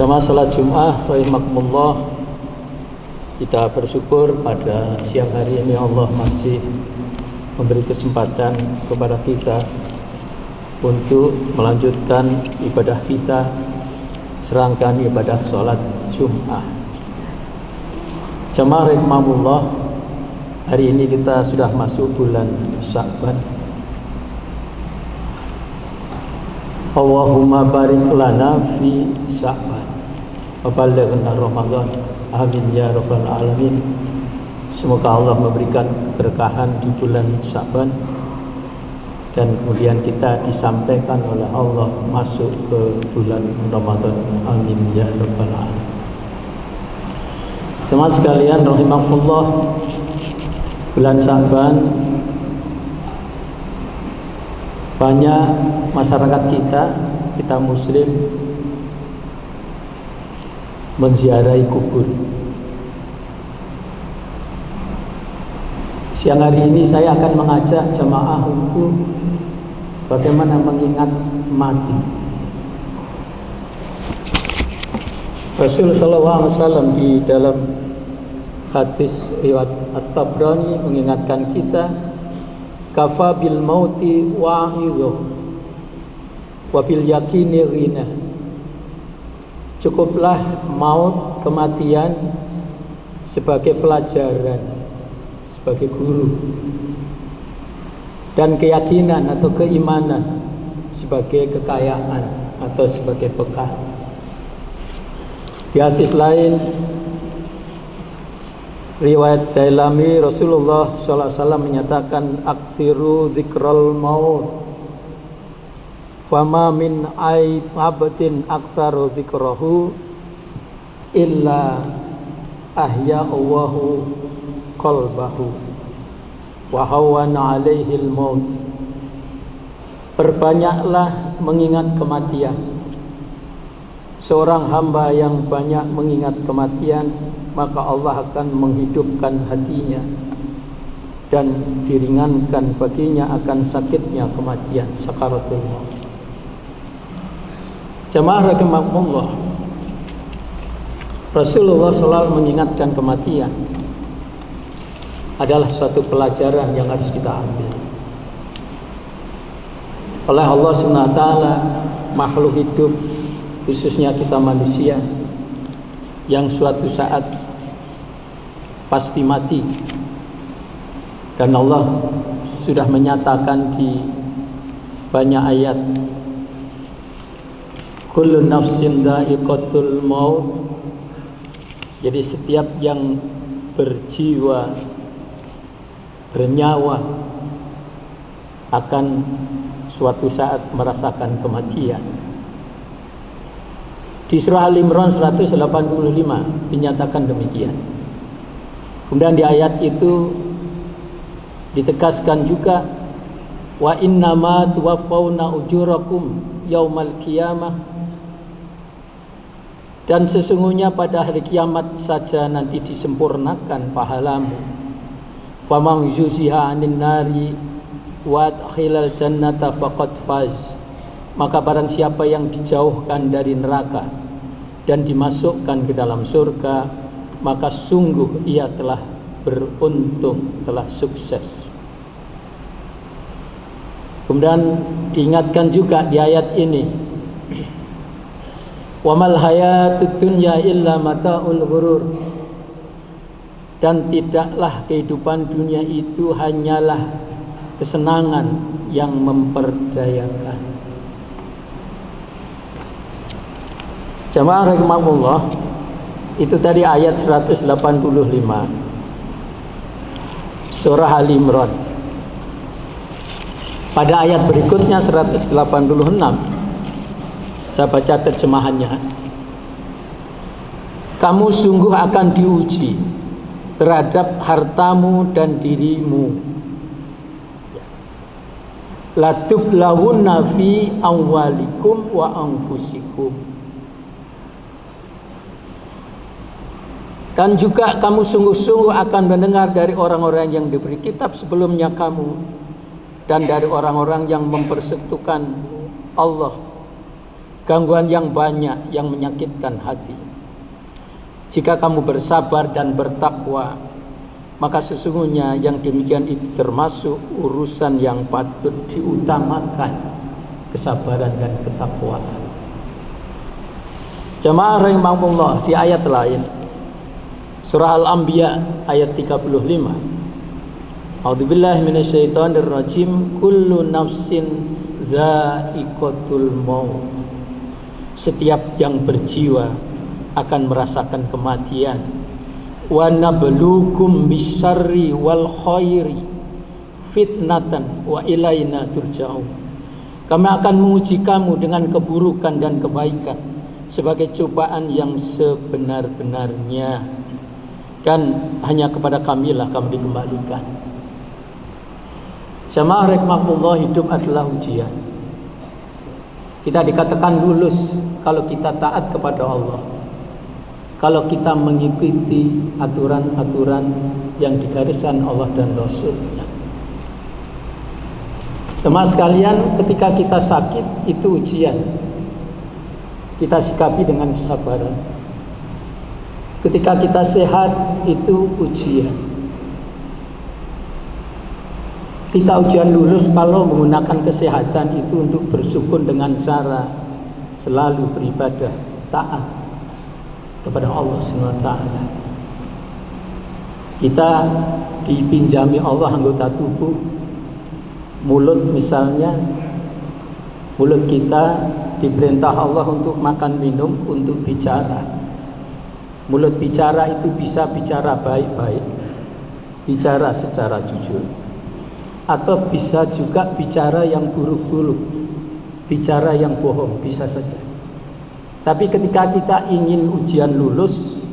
Jamaah salat Jum'ah rahimakumullah, kita bersyukur pada siang hari ini Allah masih memberi kesempatan kepada kita untuk melanjutkan ibadah kita, serangkaian ibadah salat Jum'ah. Jamaah rahimakumullah, hari ini kita sudah masuk bulan Sya'ban. Allahumma barik lana fi Sya'ban wa ballighna Ramadan. Amin ya rabbal alamin. Semoga Allah memberikan keberkahan di bulan Sya'ban dan kemudian kita disampaikan oleh Allah masuk ke bulan Ramadan. Amin ya rabbal alamin. Jemaah sekalian rahimakumullah, bulan Sya'ban banyak masyarakat kita muslim menziarahi kubur. Siang hari ini saya akan mengajak jamaah untuk bagaimana mengingat mati. Rasul sallallahu alaihi wasallam di dalam hadis riwayat At-Tabrani mengingatkan kita, kafa bil mauti wa'idhu wa bil yakini ghina. Cukuplah maut, kematian sebagai pelajaran, sebagai guru, dan keyakinan atau keimanan sebagai kekayaan atau sebagai bekal. Di hadis lain riwayat Dailami, Rasulullah SAW menyatakan, aksiru dzikral maut, fama min abdin aktsaru dzikrahu illa ahya Allahu qalbahu wa hawwana alaihil maut. Perbanyaklah mengingat kematian. Seorang hamba yang banyak mengingat kematian, maka Allah akan menghidupkan hatinya dan diringankan baginya akan sakitnya kematian, sakaratul maut. Jamaah rahimakumullah, Rasulullah selalu mengingatkan kematian adalah suatu pelajaran yang harus kita ambil. Oleh Allah SWT, makhluk hidup khususnya kita manusia yang suatu saat pasti mati, dan Allah sudah menyatakan di banyak ayat, kullu nafsin dha'iqatul maut. Jadi setiap yang berjiwa, bernyawa akan suatu saat merasakan kematian. Di surah Al-Imran 185 dinyatakan demikian. Kemudian di ayat itu ditegaskan juga, wa innama tuwaffawna ujurakum yaumal qiyamah, dan sesungguhnya pada hari kiamat saja nanti disempurnakan pahalamu. Faman zuziha 'anil nari wa adkhilal jannata faqad faz. Maka barang siapa yang dijauhkan dari neraka dan dimasukkan ke dalam surga, maka sungguh ia telah beruntung, telah sukses. Kemudian diingatkan juga di ayat ini, wa mal hayatud dunya illa mata'ul ghurur, dan tidaklah kehidupan dunia itu hanyalah kesenangan yang memperdayakan. Jamaah rahimakumullah, itu tadi ayat 185 surah Al-Imran. Pada ayat berikutnya 186, saya baca terjemahannya. Kamu sungguh akan diuji terhadap hartamu dan dirimu. Latublawunna fi amwalikum wa anfusikum. Dan juga kamu sungguh-sungguh akan mendengar dari orang-orang yang diberi kitab sebelumnya kamu, dan dari orang-orang yang mempersekutukan Allah gangguan yang banyak yang menyakitkan hati. Jika kamu bersabar dan bertakwa, maka sesungguhnya yang demikian itu termasuk urusan yang patut diutamakan, kesabaran dan ketakwaan. Jamaah rahimahullah, di ayat lain surah Al-Anbiya ayat 35, A'udzubillahi minasyaitonirrajim, kullu nafsin dha'iqatul maut. Setiap yang berjiwa akan merasakan kematian. Wa nabluukum bisyarri wal khairi fitnatan wa ilaina turja'un. Kami akan menguji kamu dengan keburukan dan kebaikan sebagai cobaan yang sebenar-benarnya, dan hanya kepada kamilah kamu dikembalikan. Jamaah rahimahullah, hidup adalah ujian. Kita dikatakan lulus kalau kita taat kepada Allah, kalau kita mengikuti aturan-aturan yang digariskan Allah dan Rasul-Nya. Jemaah sekalian, ketika kita sakit itu ujian, kita sikapi dengan kesabaran. Ketika kita sehat itu ujian. Kita ujian lulus kalau menggunakan kesehatan itu untuk bersyukur dengan cara selalu beribadah, taat kepada Allah SWT. Kita dipinjami Allah anggota tubuh, mulut misalnya. Mulut kita diperintah Allah untuk makan minum, untuk bicara. Mulut bicara itu bisa bicara baik-baik, bicara secara jujur, atau bisa juga bicara yang buruk-buruk, bicara yang bohong, bisa saja. Tapi ketika kita ingin ujian lulus,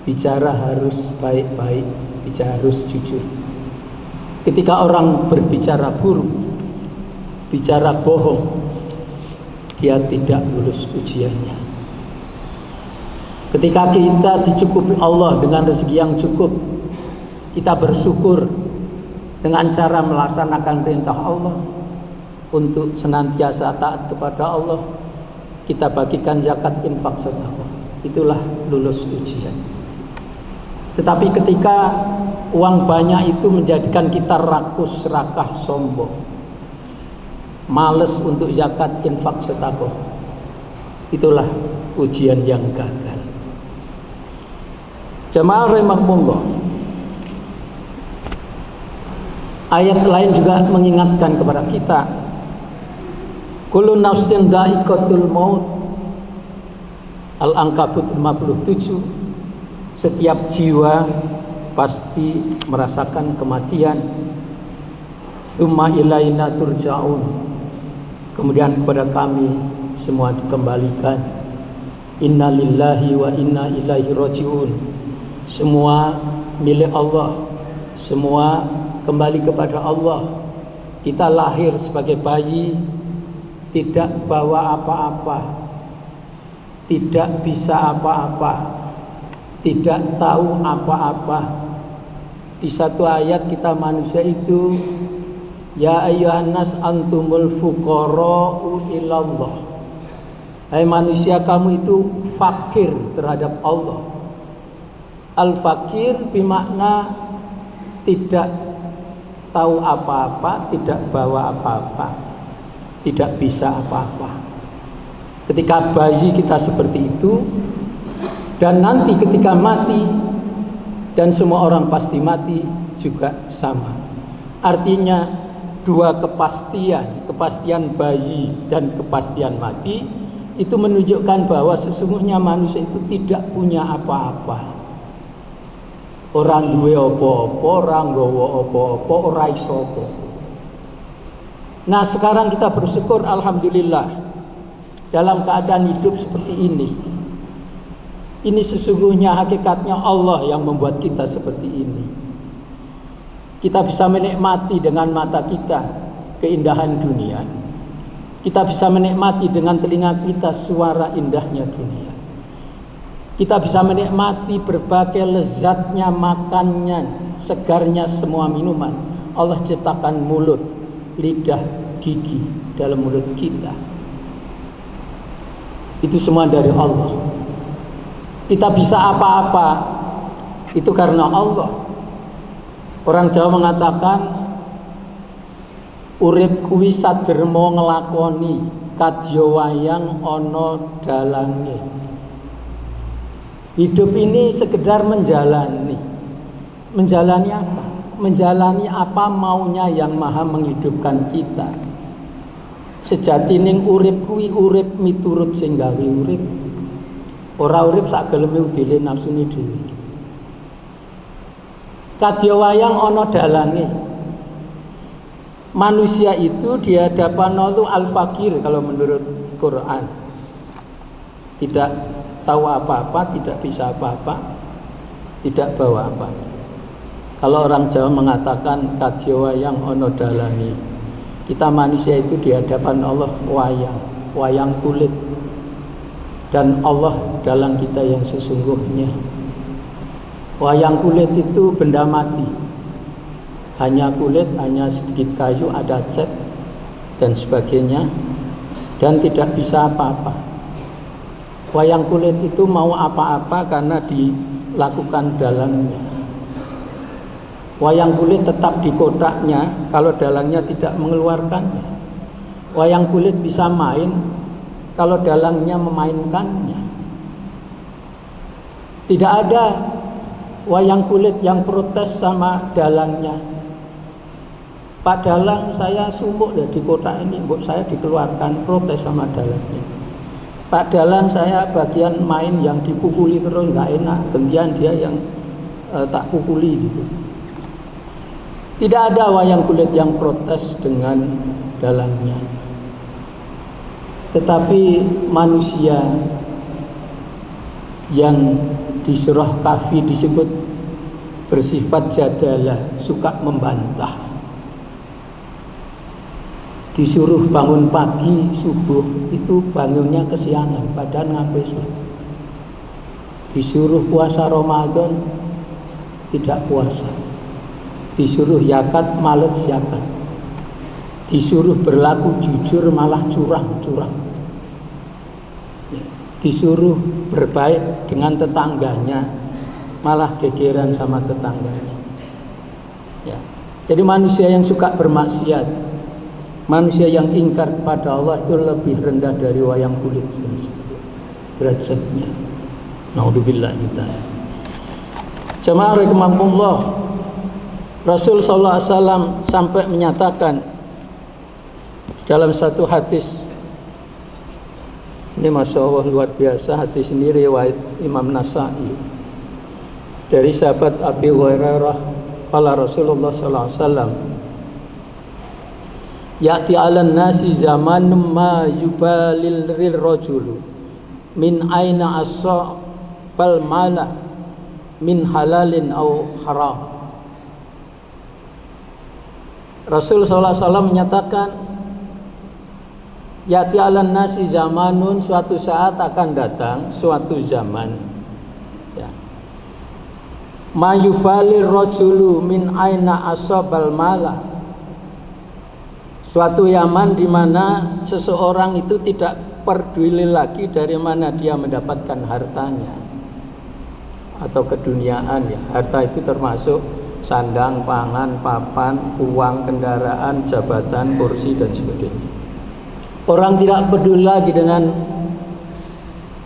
bicara harus baik-baik, bicara harus jujur. Ketika orang berbicara buruk, bicara bohong, dia tidak lulus ujiannya. Ketika kita dicukupi Allah dengan rezeki yang cukup, kita bersyukur dengan cara melaksanakan perintah Allah, untuk senantiasa taat kepada Allah, kita bagikan zakat, infak, sedekah, itulah lulus ujian. Tetapi ketika uang banyak itu menjadikan kita rakus, serakah, sombong, males untuk zakat, infak, sedekah, itulah ujian yang gagal. Jamaah rahimahumullah, ayat lain juga mengingatkan kepada kita, kullu nafsin dha'iqatul maut, Al-Ankabut 57, setiap jiwa pasti merasakan kematian. Tsumma ilaina turja'un, kemudian kepada kami semua dikembalikan. Inna lillahi wa inna ilaihi raji'un. Semua milik Allah, semua kembali kepada Allah. Kita lahir sebagai bayi, tidak bawa apa-apa, tidak bisa apa-apa, tidak tahu apa-apa. Di satu ayat kita manusia itu, ya ayyuhan nas antumul fuqara'u ilallah. Hai manusia, kamu itu fakir terhadap Allah. Al-fakir bermakna tidak tahu apa-apa, tidak bawa apa-apa, tidak bisa apa-apa. Ketika bayi kita seperti itu, dan nanti ketika mati, dan semua orang pasti mati juga sama. Artinya dua kepastian bayi dan kepastian mati, itu menunjukkan bahwa sesungguhnya manusia itu tidak punya apa-apa. Orang duwe apa-apa, orang nggawa apa-apa, ora iso apa. Nah, sekarang kita bersyukur alhamdulillah dalam keadaan hidup seperti ini. Ini sesungguhnya hakikatnya Allah yang membuat kita seperti ini. Kita bisa menikmati dengan mata kita keindahan dunia. Kita bisa menikmati dengan telinga kita suara indahnya dunia. Kita bisa menikmati berbagai lezatnya makannya, segarnya semua minuman. Allah ciptakan mulut, lidah, gigi dalam mulut kita. Itu semua dari Allah. Kita bisa apa-apa itu karena Allah. Orang Jawa mengatakan urip kuwi saderma nglakoni kadya wayang ana dalange. Hidup ini sekedar menjalani. Menjalani apa? Menjalani apa maunya yang maha menghidupkan kita. Sejatining urip kuwi urip miturut sing gawe urip. Ora urip sak geleme udile nafsune dhewe. Kadya wayang ana dalange. Manusia itu di hadapan Allah al-fakir kalau menurut Quran. Tidak tahu apa-apa, tidak bisa apa-apa, tidak bawa apa. Kalau orang Jawa mengatakan kadya wayang ana dalange. Kita manusia itu di hadapan Allah wayang kulit. Dan Allah dalam kita yang sesungguhnya. Wayang kulit itu benda mati. Hanya kulit, hanya sedikit kayu, ada cat dan sebagainya, dan tidak bisa apa-apa. Wayang kulit itu mau apa-apa karena dilakukan dalangnya. Wayang kulit tetap di kotaknya kalau dalangnya tidak mengeluarkannya. Wayang kulit bisa main kalau dalangnya memainkannya. Tidak ada wayang kulit yang protes sama dalangnya. Pak dalang, saya sumuk di kotak ini, mbok saya dikeluarkan, protes sama dalangnya. Pak dalang, saya bagian main yang dipukuli terus nggak enak, gantian dia yang tak pukuli gitu. Tidak ada wayang kulit yang protes dengan dalangnya. Tetapi manusia yang di surah Kahfi disebut bersifat jadalah, suka membantah. Disuruh bangun pagi subuh itu bangunnya kesiangan, padahal ngaku Islam. Disuruh puasa Ramadan tidak puasa. Disuruh zakat males zakat. Disuruh berlaku jujur malah curang-curang. Disuruh berbaik dengan tetangganya malah gegeran sama tetangganya. Ya. Jadi manusia yang suka bermaksiat, manusia yang ingkar kepada Allah itu lebih rendah dari wayang kulit derajatnya. Naudzubillah kita. Jamaah rahimakumullah. Rasul sallallahu alaihi wasallam sampai menyatakan dalam satu hadis, ini Masya Allah luar biasa, hadis ini riwayat Imam Nasa'i dari sahabat Abi Hurairah, qala Rasulullah sallallahu alaihi wasallam, ya'ti 'alan nasi zamanun ma yubalil rajulu min aina asabal mala min halalin au haram. Rasul sallallahu alaihi wasallam menyatakan, ya'ti 'alan nasi zamanun, suatu saat akan datang suatu zaman, ya, ma yubalil rajulu min aina asabal mala, suatu zaman di mana seseorang itu tidak peduli lagi dari mana dia mendapatkan hartanya atau keduniaan, ya. Harta itu termasuk sandang, pangan, papan, uang, kendaraan, jabatan, kursi dan sebagainya. Orang tidak peduli lagi dengan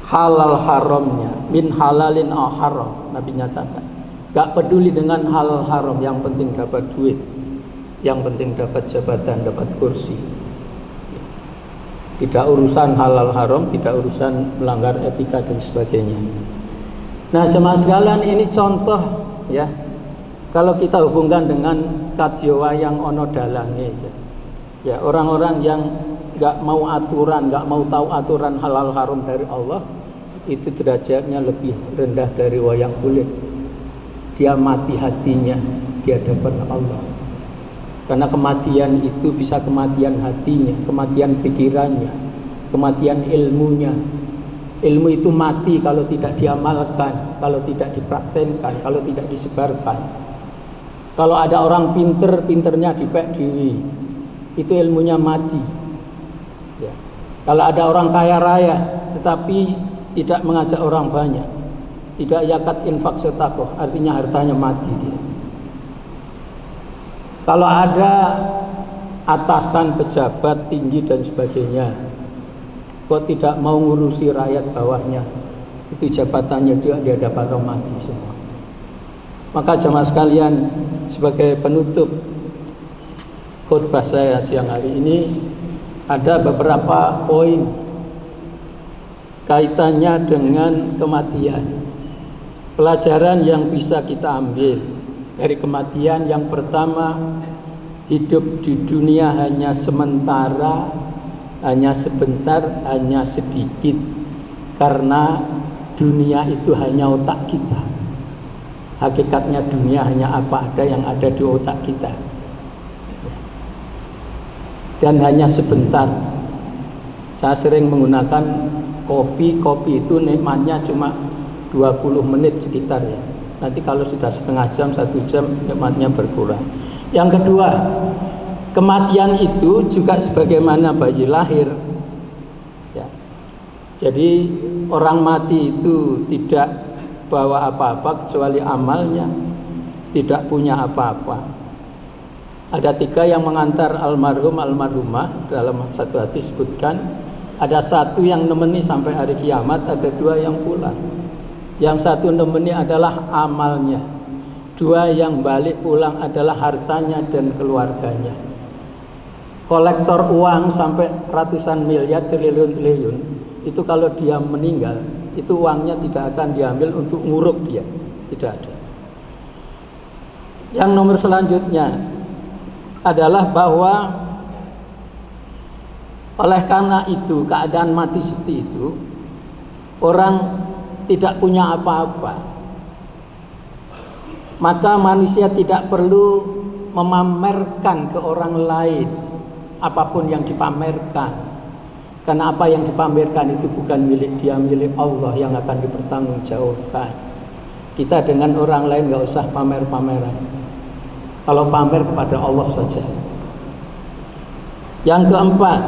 halal haramnya, min halalin au haram. Nabi nyatakan, gak peduli dengan halal haram, yang penting dapat duit, yang penting dapat jabatan, dapat kursi. Tidak urusan halal haram, tidak urusan melanggar etika dan sebagainya. Nah, jemaah sekalian, ini contoh, ya. Kalau kita hubungkan dengan kadya wayang ana dalange, ya, orang-orang yang gak mau aturan, gak mau tahu aturan halal haram dari Allah, itu derajatnya lebih rendah dari wayang kulit. Dia mati hatinya di hadapan Allah. Karena kematian itu bisa kematian hatinya, kematian pikirannya, kematian ilmunya. Ilmu itu mati kalau tidak diamalkan, kalau tidak dipraktenkan, kalau tidak disebarkan. Kalau ada orang pinternya dipek dewi, itu ilmunya mati. Ya. Kalau ada orang kaya raya tetapi tidak mengajak orang banyak, tidak yakat infak sedekah, artinya hartanya mati dia. Kalau ada atasan, pejabat tinggi dan sebagainya, kok tidak mau ngurusi rakyat bawahnya, itu jabatannya dia dapat mati semua. Maka jamaah sekalian, sebagai penutup khutbah saya siang hari ini, ada beberapa poin kaitannya dengan kematian. Pelajaran yang bisa kita ambil dari kematian, yang pertama, hidup di dunia hanya sementara, hanya sebentar, hanya sedikit. Karena dunia itu hanya otak kita. Hakikatnya dunia hanya apa ada yang ada di otak kita. Dan hanya sebentar. Saya sering menggunakan kopi itu nikmatnya cuma 20 menit sekitar ya. Nanti kalau sudah setengah jam, 1 jam, nikmatnya berkurang. Yang kedua, kematian itu juga sebagaimana bayi lahir ya. Jadi orang mati itu tidak bawa apa-apa kecuali amalnya, tidak punya apa-apa. Ada 3 yang mengantar almarhum almarhumah, dalam satu hadis sebutkan ada 1 yang nemeni sampai hari kiamat, ada 2 yang pulang. Yang 1 nemeni adalah amalnya, 2 yang balik pulang adalah hartanya dan keluarganya. Kolektor uang sampai ratusan miliar, triliun-triliun, itu kalau dia meninggal, itu uangnya tidak akan diambil untuk nguruk dia, tidak ada. Yang nomor selanjutnya adalah bahwa oleh karena itu, keadaan mati seperti itu, orang tidak punya apa-apa, maka manusia tidak perlu memamerkan ke orang lain apapun yang dipamerkan, karena apa yang dipamerkan itu bukan milik dia, milik Allah yang akan dipertanggungjawabkan. Kita dengan orang lain gak usah pamer-pameran, kalau pamer kepada Allah saja. Yang keempat,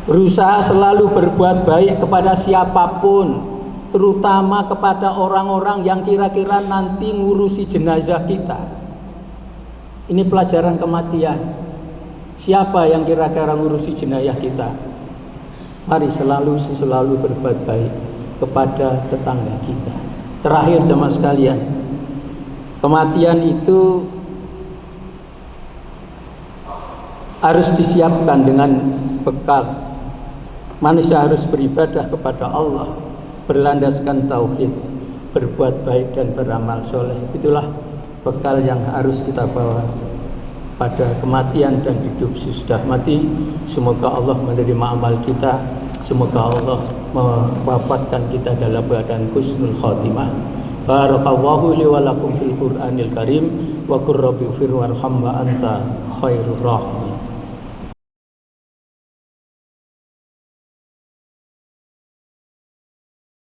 berusaha selalu berbuat baik kepada siapapun, terutama kepada orang-orang yang kira-kira nanti ngurusi jenazah kita. Ini pelajaran kematian. Siapa yang kira-kira ngurusi jenazah kita? Mari selalu berbuat baik kepada tetangga kita. Terakhir jemaah sekalian, kematian itu harus disiapkan dengan bekal. Manusia harus beribadah kepada Allah, berlandaskan tauhid, berbuat baik dan beramal soleh. Itulah bekal yang harus kita bawa pada kematian dan hidup sesudah mati. Semoga Allah menerima amal kita, semoga Allah mewafatkan kita dalam keadaan husnul khotimah. Barakallahu li wa lakum fil Qur'anil Karim wa qur rabbi ighfir warham wa anta khairur rahimin.